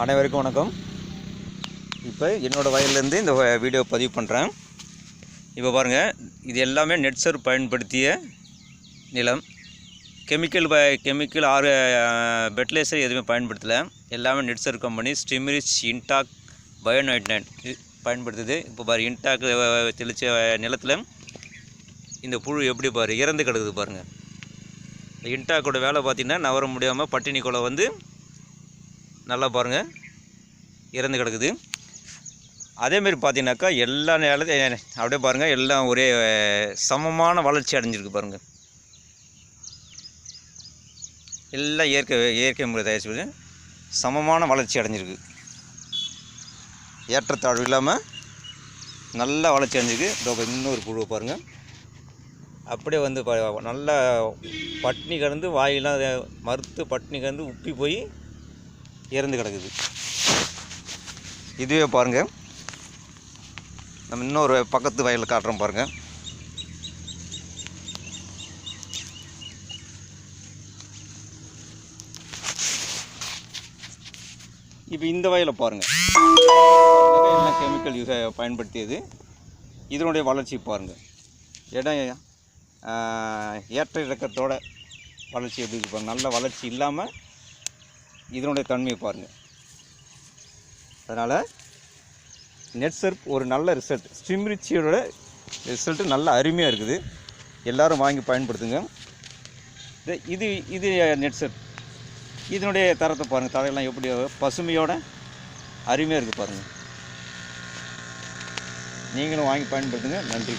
அனைவருக்கும் வணக்கம். இப்போ என்னோடய வயல்லேருந்து இந்த வீடியோ பதிவு பண்ணுறேன். இப்போ பாருங்கள், இது எல்லாமே நெட்சர் பயன்படுத்திய நிலம். கெமிக்கல் ஃபெர்டிலைசர் எதுவுமே பயன்படுத்தலை. எல்லாமே நெட்சர் கம்பெனி ஸ்டிமிரிச் இன்டாக் பயோநைட்ரேட் பயன்படுத்துது. இப்போ பாரு, இன்டாக் தெளித்த நிலத்தில் இந்த புழு எப்படி இறந்து கிடக்குது பாருங்கள். இன்டாக்கோட வேலை பார்த்திங்கன்னா நவர முடியாமல் பட்டினி கொலை வந்து நல்லா பாருங்கள் இறந்து கிடக்குது. அதேமாரி பார்த்தீங்கன்னாக்கா எல்லா நேரத்தையும் அப்படியே பாருங்கள், எல்லாம் ஒரே சமமான வளர்ச்சி அடைஞ்சிருக்கு பாருங்கள். எல்லாம் இயற்கை முறை தயாரிச்சு சமமான வளர்ச்சி அடைஞ்சிருக்கு. ஏற்றத்தாழ்வு இல்லாமல் நல்லா வளர்ச்சி அடைஞ்சிருக்கு. இதோ இன்னொரு புழுவை பாருங்கள், அப்படியே வந்து நல்லா பட்னி கிடந்து வாயெல்லாம் மறுத்து பட்னி கிடந்து உப்பி போய் இறந்து கிடக்குது. இதுவே பாருங்கள், நம்ம இன்னொரு பக்கத்து வயலில் காட்டுறோம் பாருங்கள். இப்போ இந்த வயலை பாருங்கள், எல்லாம் கெமிக்கல் பயன்படுத்தியது. இதனுடைய வளர்ச்சி பாருங்கள், இடம் ஏற்ற இறக்கத்தோட வளர்ச்சி எப்படி இருக்கு பாருங்கள். நல்ல வளர்ச்சி இல்லாமல் இதனுடைய தன்மையை பாருங்கள். அதனால் நெட்சர்ப் ஒரு நல்ல ரிசல்ட். ஸ்டிமிரிச்சியோட ரிசல்ட்டு நல்ல அருமையாக இருக்குது. எல்லோரும் வாங்கி பயன்படுத்துங்க. இது நெட்சர்ப். இதனுடைய தரத்தை பாருங்கள், தரையெல்லாம் எப்படி பசுமையோட அருமையாக இருக்குது பாருங்கள். நீங்களும் வாங்கி பயன்படுத்துங்க. நன்றி.